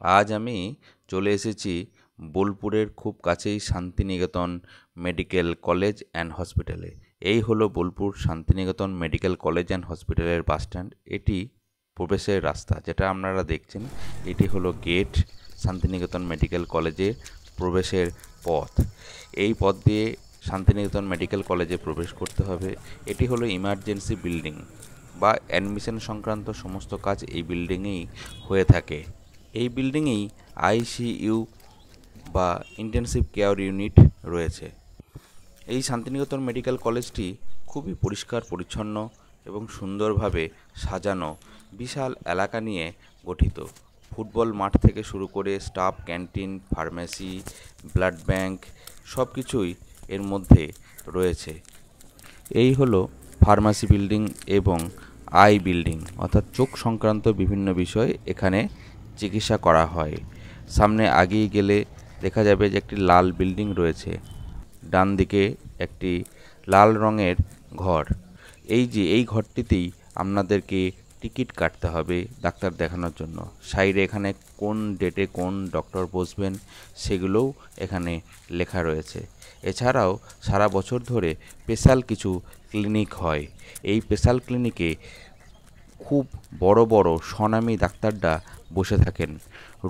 আজ আমি চলে এসেছি বোলপুরের খুব কাছেই শান্তিনিকেতন মেডিকেল কলেজ অ্যান্ড হসপিটালে। এই হলো Bolpur Shantiniketan medical college and হসপিটালের বাস স্ট্যান্ড। এটি প্রবেশের রাস্তা, যেটা আপনারা দেখছেন। এটি হলো গেট, শান্তিনিকেতন মেডিকেল কলেজে প্রবেশের পথ। এই পথ দিয়ে শান্তিনিকেতন মেডিকেল কলেজে প্রবেশ করতে হবে। এটি হলো ইমার্জেন্সি বিল্ডিং বা অ্যাডমিশন সংক্রান্ত সমস্ত কাজ এই বিল্ডিংয়েই হয়ে থাকে। এই বিল্ডিংয়েই আইসিইউ বা ইন্টেনসিভ কেয়ার ইউনিট রয়েছে। এই শান্তিনিকেতন মেডিকেল কলেজটি খুবই পরিষ্কার পরিচ্ছন্ন এবং সুন্দরভাবে সাজানো, বিশাল এলাকা নিয়ে গঠিত। ফুটবল মাঠ থেকে শুরু করে staff canteen, pharmacy, blood bank সব কিছুই এর মধ্যে রয়েছে। এই হলো ফার্মাসি বিল্ডিং এবং আই বিল্ডিং, অর্থাৎ চোখ সংক্রান্ত বিভিন্ন বিষয় এখানে চিকিৎসা করা হয়। সামনে আগিয়ে গেলে দেখা যাবে যে একটি লাল বিল্ডিং রয়েছে, ডান দিকে একটি লাল রঙের ঘর। এই ঘরটিতেই আপনাদেরকে টিকিট কাটতে হবে ডাক্তার দেখানোর জন্য। সাইডে এখানে কোন ডেটে কোন ডক্টর বসবেন সেগুলোও এখানে লেখা রয়েছে। এছাড়াও সারা বছর ধরে স্পেশাল কিছু ক্লিনিক হয়। এই স্পেশাল ক্লিনিকে খুব বড় বড় স্বনামী ডাক্তাররা বসে থাকেন।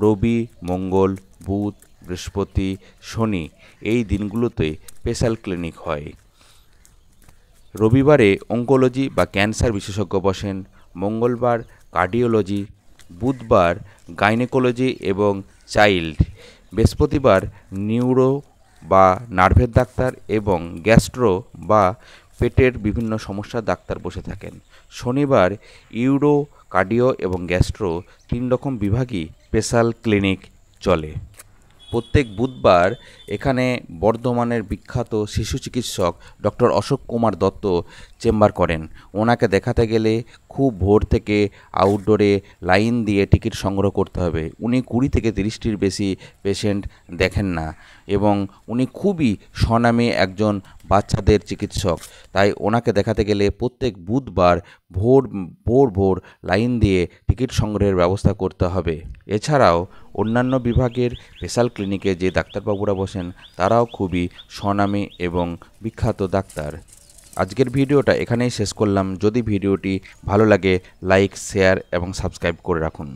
রবি, মঙ্গল, বুধ, বৃহস্পতি, শনি এই দিনগুলোতে স্পেশাল ক্লিনিক হয়। রবিবারে অঙ্কোলজি বা ক্যান্সার বিশেষজ্ঞ বসেন, মঙ্গলবার কার্ডিওলজি, বুধবার গাইনোকোলজি এবং চাইল্ড, বৃহস্পতিবার নিউরো বা নার্ভের ডাক্তার এবং গ্যাস্ট্রো বা পেটের বিভিন্ন সমস্যার ডাক্তার বসে থাকেন। শনিবার ইউরো, কার্ডিও এবং গ্যাস্ট্রো 3 রকম বিভাগই স্পেশাল ক্লিনিক চলে। প্রত্যেক বুধবার এখানে বর্ধমানের বিখ্যাত শিশু চিকিৎসক ডক্টর অশোক কুমার দত্ত চেম্বার করেন। ওনাকে দেখাতে গেলে খুব ভোর থেকে আউটডোরে লাইন দিয়ে টিকিট সংগ্রহ করতে হবে। উনি 20 থেকে 30টির বেশি পেশেন্ট দেখেন না এবং উনি খুবই স্বনামী একজন বাচ্চাদের চিকিৎসক। তাই ওনাকে দেখাতে গেলে প্রত্যেক বুধবার ভোর ভোর ভোর লাইন দিয়ে টিকিট সংগ্রহের ব্যবস্থা করতে হবে। এছাড়াও অন্যান্য বিভাগের স্পেশাল ক্লিনিকে যে ডাক্তারবাবুরা বসেন তারাও খুবই স্বনামী এবং বিখ্যাত ডাক্তার। আজকের ভিডিওটা এখানেই শেষ করলাম। যদি ভিডিওটি ভালো লাগে লাইক, শেয়ার এবং সাবস্ক্রাইব করে রাখুন।